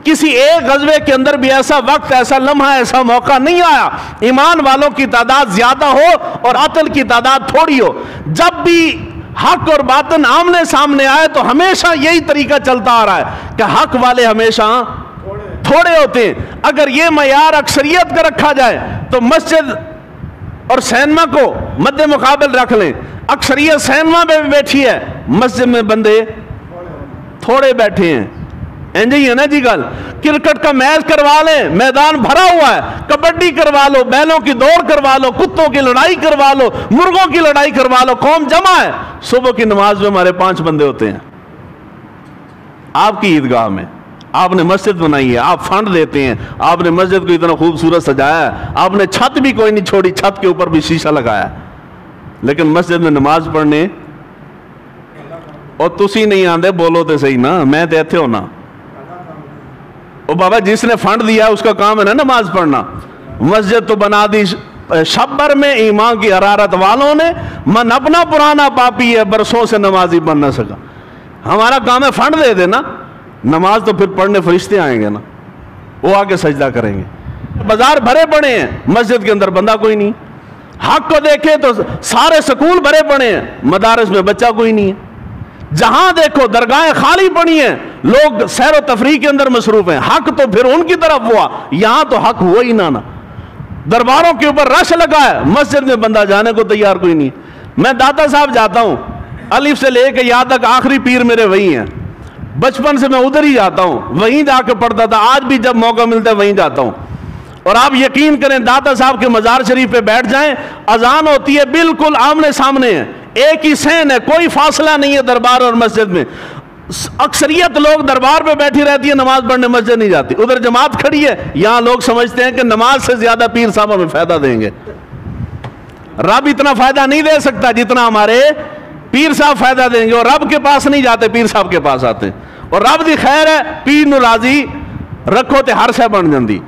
کسی ایک غزوے کے اندر بھی ایسا وقت، ایسا لمحہ، ایسا موقع نہیں آیا ایمان والوں کی تعداد زیادہ ہو اور عطل کی تعداد تھوڑی ہو۔ جب بھی حق اور باطن آمنے سامنے آئے تو ہمیشہ یہی طریقہ چلتا آ رہا ہے کہ حق والے ہمیشہ تھوڑے ہوتے ہیں۔ اگر یہ معیار اکثریت کا رکھا جائے تو مسجد اور سینما کو مد مقابل رکھ لیں، اکثریت سینما میں بھی بیٹھی ہے، مسجد میں بندے تھوڑے بیٹھے ہیں۔ ہے نا جی گل؟ کرکٹ کا میچ کروا لیں، میدان بھرا ہوا ہے، کبڈی کروا لو، بیلوں کی دوڑ کروا لو، کتوں کی لڑائی کروا لو، مرغوں کی لڑائی کروا لو، قوم جمع ہے، صبح کی نماز میں ہمارے 5 بندے ہوتے ہیں۔ آپ کی عیدگاہ میں آپ نے مسجد بنائی ہے، آپ فنڈ دیتے ہیں، آپ نے مسجد کو اتنا خوبصورت سجایا ہے، آپ نے چھت بھی کوئی نہیں چھوڑی، چھت کے اوپر بھی شیشہ لگایا ہے، لیکن مسجد میں نماز پڑھنے اور تسی نہیں آندے، بولو تے صحیح نا، میں تے ایتھے ہونا۔ او بابا جس نے فنڈ دیا اس کا کام ہے نا نماز پڑھنا۔ مسجد تو بنا دی شب بھر میں ایمان کی حرارت والوں نے، من اپنا پرانا پاپی ہے برسوں سے نمازی بن نہ سکا۔ ہمارا کام ہے فنڈ دے دینا، نماز تو پھر پڑھنے فرشتے آئیں گے نا، وہ آ کے سجدہ کریں گے۔ بازار بھرے پڑے ہیں، مسجد کے اندر بندہ کوئی نہیں۔ حق کو دیکھے تو سارے سکول بھرے پڑے ہیں، مدارس میں بچہ کوئی نہیں ہے۔ جہاں دیکھو درگاہیں خالی پڑی ہیں، لوگ سیر و تفریح کے اندر مصروف ہیں۔ حق تو پھر ان کی طرف ہوا، یہاں تو حق ہوا ہی نہ۔ درباروں کے اوپر رش لگا ہے، مسجد میں بندہ جانے کو تیار کوئی نہیں۔ میں داتا صاحب جاتا ہوں، الف سے لے کے یا تک آخری پیر میرے وہی ہیں، بچپن سے میں ادھر ہی جاتا ہوں، وہیں جا کے پڑھتا تھا، آج بھی جب موقع ملتا ہے وہیں جاتا ہوں۔ اور آپ یقین کریں داتا صاحب کے مزار شریف پہ بیٹھ جائیں، اذان ہوتی ہے بالکل آمنے سامنے ہے، ایک ہی سین ہے، کوئی فاصلہ نہیں ہے دربار اور مسجد میں۔ اکثریت لوگ دربار پہ بیٹھی رہتی ہے، نماز پڑھنے مسجد نہیں جاتی، ادھر جماعت کھڑی ہے، یہاں لوگ سمجھتے ہیں کہ نماز سے زیادہ پیر صاحب ہمیں فائدہ دیں گے۔ رب اتنا فائدہ نہیں دے سکتا جتنا ہمارے پیر صاحب فائدہ دیں گے، اور رب کے پاس نہیں جاتے، پیر صاحب کے پاس آتے ہیں، اور رب دی خیر ہے، پیر نو راضی رکھو تے ہر شے بن جاندی۔